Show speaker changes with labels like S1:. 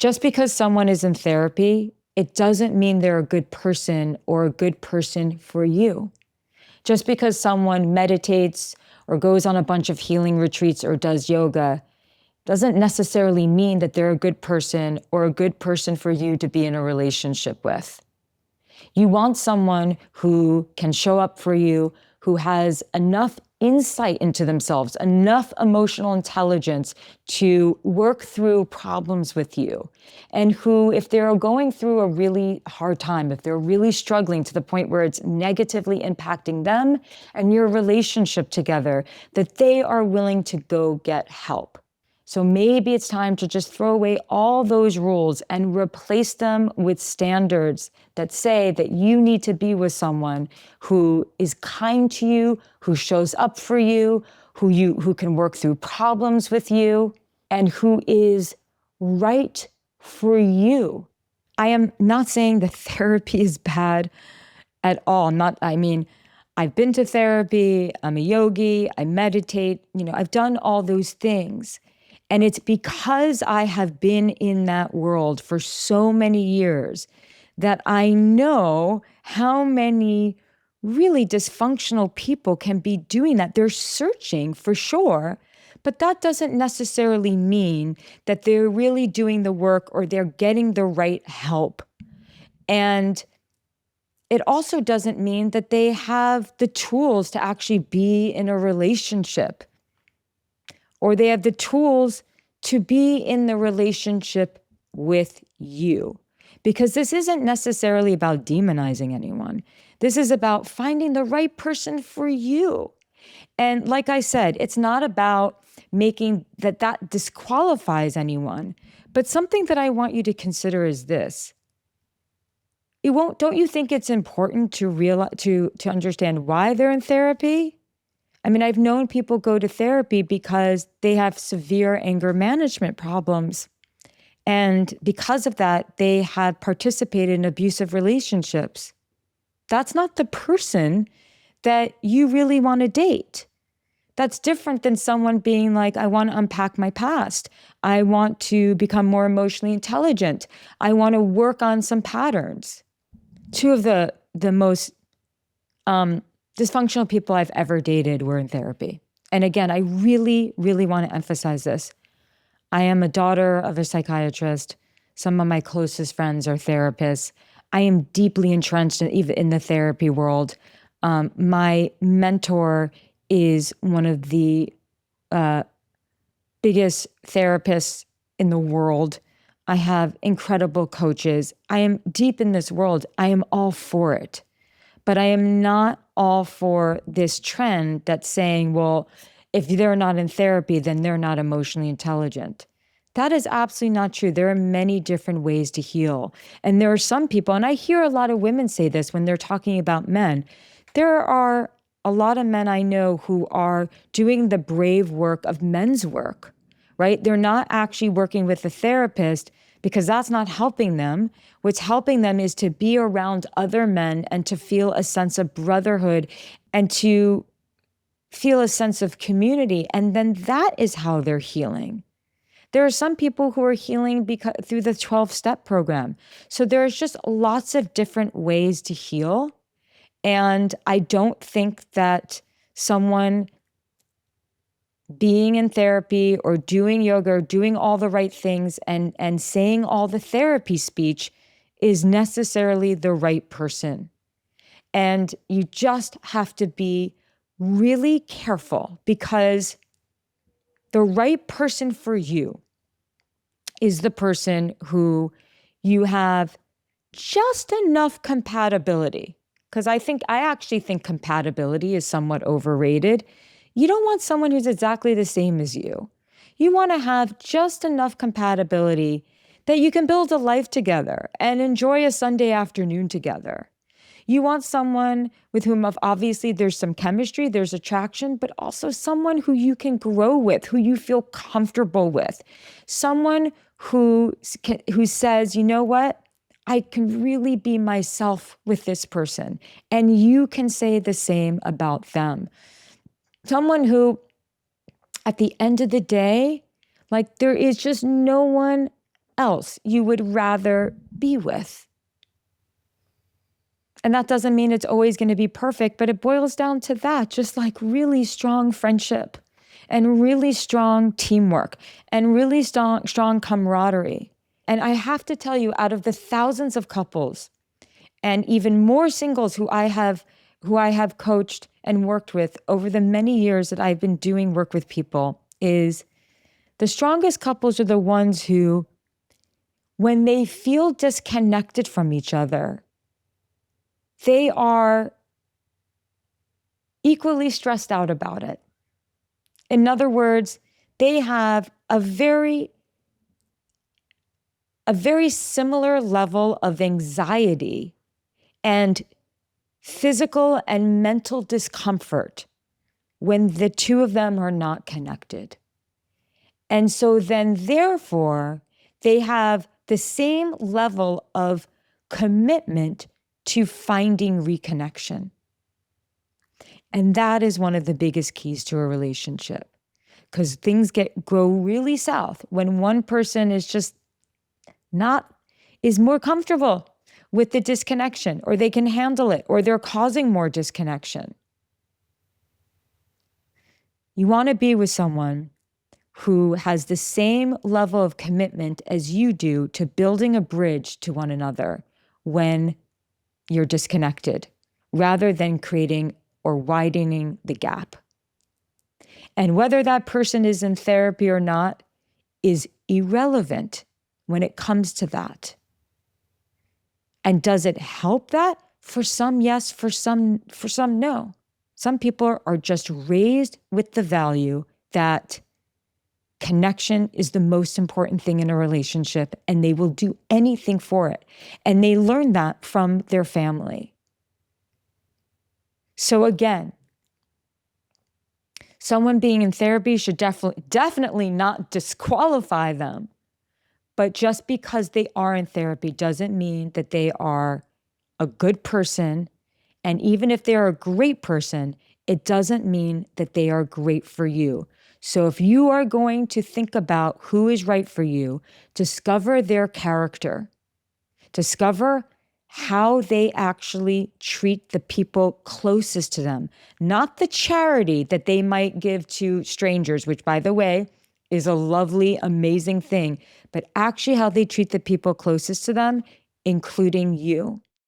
S1: Just because someone is in therapy, it doesn't mean they're a good person or a good person for you. Just because someone meditates or goes on a bunch of healing retreats or does yoga doesn't necessarily mean that they're a good person or a good person for you to be in a relationship with. You want someone who can show up for you, who has enough insight into themselves, enough emotional intelligence to work through problems with you, and who, if they're going through a really hard time, if they're really struggling to the point where it's negatively impacting them and your relationship together, that they are willing to go get help. So maybe it's time to just throw away all those rules and replace them with standards that say that you need to be with someone who is kind to you, who shows up for you, who can work through problems with you, and who is right for you. I am not saying that therapy is bad at all. I've been to therapy, I'm a yogi, I meditate, I've done all those things. And it's because I have been in that world for so many years that I know how many really dysfunctional people can be doing that. They're searching for sure, but that doesn't necessarily mean that they're really doing the work or they're getting the right help. And it also doesn't mean that they have the tools to actually be in a relationship, or they have the tools to be in the relationship with you. Because this isn't necessarily about demonizing anyone. This is about finding the right person for you. And like I said, it's not about making that disqualifies anyone. But something that I want you to consider is this. Don't you think it's important to understand why they're in therapy? I've known people go to therapy because they have severe anger management problems. And because of that, they have participated in abusive relationships. That's not the person that you really want to date. That's different than someone being like, I want to unpack my past. I want to become more emotionally intelligent. I want to work on some patterns. Two of the most dysfunctional people I've ever dated were in therapy. And again, I really, really want to emphasize this. I am a daughter of a psychiatrist. Some of my closest friends are therapists. I am deeply entrenched in the therapy world. My mentor is one of the biggest therapists in the world. I have incredible coaches. I am deep in this world. I am all for it. But I am not all for this trend that's saying, well, if they're not in therapy, then they're not emotionally intelligent. That is absolutely not true. There are many different ways to heal. And there are some people, and I hear a lot of women say this when they're talking about men. There are a lot of men I know who are doing the brave work of men's work, right? They're not actually working with a therapist because that's not helping them. What's helping them is to be around other men and to feel a sense of brotherhood and to feel a sense of community. And then that is how they're healing. There are some people who are healing through the 12-step program. So there's just lots of different ways to heal. And I don't think that someone being in therapy or doing yoga or doing all the right things and saying all the therapy speech is necessarily the right person. And you just have to be really careful, because the right person for you is the person who you have just enough compatibility. Because I actually think compatibility is somewhat overrated. You don't want someone who's exactly the same as you. You want to have just enough compatibility that you can build a life together and enjoy a Sunday afternoon together. You want someone with whom obviously there's some chemistry, there's attraction, but also someone who you can grow with, who you feel comfortable with. Someone who says, you know what? I can really be myself with this person. And you can say the same about them. Someone who, at the end of the day, like, there is just no one else you would rather be with. And that doesn't mean it's always going to be perfect, but it boils down to that, just like really strong friendship and really strong teamwork and really strong camaraderie. And I have to tell you, out of the thousands of couples and even more singles who I have coached and worked with over the many years that I've been doing work with people, is the strongest couples are the ones who, when they feel disconnected from each other, they are equally stressed out about it. In other words, they have a very similar level of anxiety and physical and mental discomfort when the two of them are not connected. And so then, therefore, they have the same level of commitment to finding reconnection. And that is one of the biggest keys to a relationship, because things go really south when one person is more comfortable with the disconnection, or they can handle it, or they're causing more disconnection. You want to be with someone who has the same level of commitment as you do to building a bridge to one another when you're disconnected, rather than creating or widening the gap. And whether that person is in therapy or not is irrelevant when it comes to that. And does it help that? For some, yes. For some, no. Some people are just raised with the value that connection is the most important thing in a relationship, and they will do anything for it. And they learn that from their family. So again, someone being in therapy should definitely not disqualify them. But just because they are in therapy doesn't mean that they are a good person. And even if they're a great person, it doesn't mean that they are great for you. So if you are going to think about who is right for you, discover their character. Discover how they actually treat the people closest to them, not the charity that they might give to strangers, which, by the way, is a lovely, amazing thing, but actually how they treat the people closest to them, including you.